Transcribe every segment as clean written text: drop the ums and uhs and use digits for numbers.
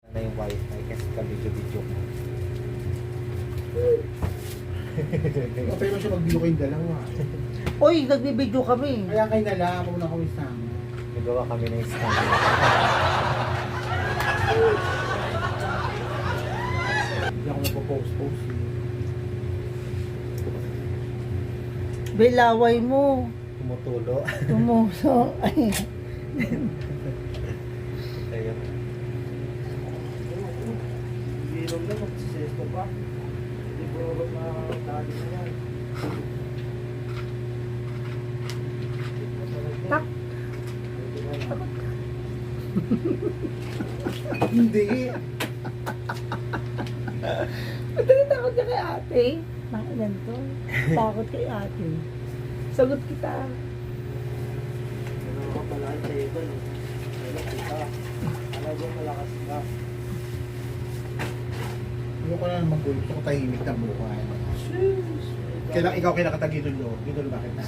Na yung wifi kasi ka-video-video mo. Okay mo siya mag-video kayong dalawa. Uy, nagbibideo kami. Kaya kayo na lang, ako muna kami sama. Nagawa kami ng stand. Hindi ako nagpo-post-post. Bilaway mo. Tumutulo. Tumuso. Ay. Ayun. Bilog na, magsisesto pa. Hindi po dali na yan. Tak. Hindi. Madali takot ka kay ate. Nakilan to. Takot kay ate. Sagot kita. Ano ka pala ang table? Ano kita? Ano ba malakas ka? Ayoko na naman gulo. Gusto ko tahimik na buhay. Kailang ikaw kinakatagidulo. Gidulo bakit na?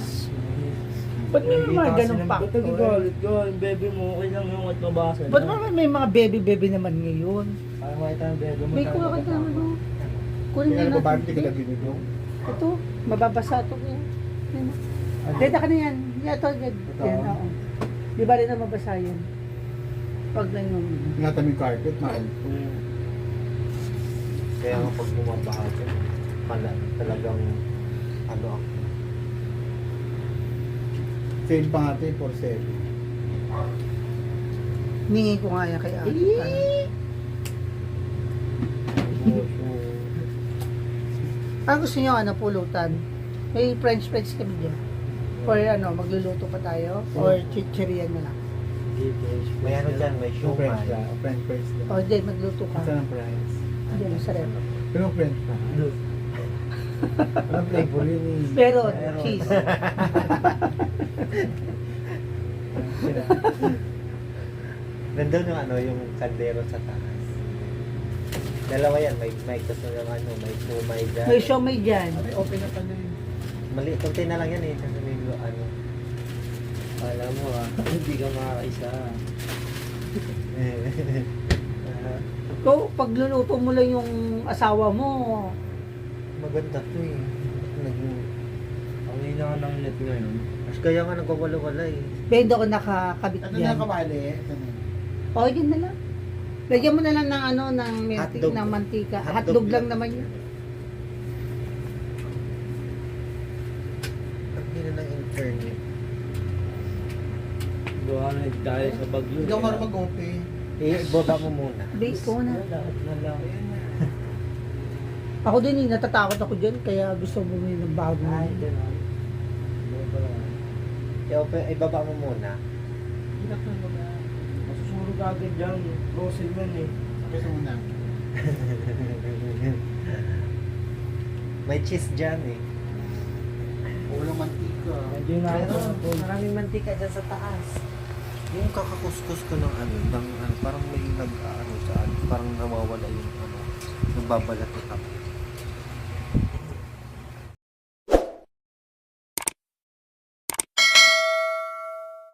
Ba't may mga ganong Ba't factor? nagagalit ka? Yung bebe mo, okay lang yung at mabasa na. Ba't naman may mga baby-baby naman ngayon? Ay, makita ng bebe mo. May kuha ka naman mo. Kunin Kaya na na ba natin. bakit ka nagidulo? Ito, mababasa ito. Yan. Deda ka na yan. Yan ito. Yan, oo. Di ba rin na mabasa yan? Pag lang yung... Ingatan mo yung carpet, mahal. Kaya nga pag bumabaha ko, talagang ano ako. Sale pa nga ito eh, for sale. Ningi ko nga yan kay ate. Ang gusto nyo, ano, pulutan? May French fries kami dyan. Or ano, magluluto pa tayo? Or chichirian mo lang? May ano dyan, may Yung French shumai. fry. French fries lang. O, di, magluto ka. Saan ang price? Diyan, sa rep. Pero French fry. Anong flavor yun eh? Meron, cheese. Nandun yung ano, yung kaldero sa taas. Dalawa yan, may gusto ng ano, may shumai dyan. May siomay dyan. Ay, open na pala yun. Mali, kunti na lang yan eh, kasi may ano. Alam mo hindi ka makakaisa. Ikaw, pagluluto mo lang yung asawa mo, Maganda to eh. Naging, Ang hina ng net ngayon. mas kaya nga nagwawala-wala eh. bendo ko nakakabit Ano dyan. na kamali? Ito na. O, yun na lang. Lagyan mo na lang ng ano, ng, Hotdog. ng mantika. Hotdog Hotdog lang lang. naman yun. Ang hina ng internet. Gawa na dahil sa bagyo. Hindi ako marunong mag-open. Baba mo muna. Base ko na. Lahat na lang. Ako din, natatakot ako dyan, kaya gusto mo ng bago. Ay, gano'n. Gano'n pala. Ibaba mo muna. Hindi na ito mga. Masusunod agad dyan. Frozen man eh. Gusto mo na. May cheese dyan eh. Walang mantika. Medyo na ako. maraming mantika dyan sa taas. Yung kakakuskus ko ng ano, parang may nag-ano sa ano, parang nawawala yung ano, nagbabalat yung tapos.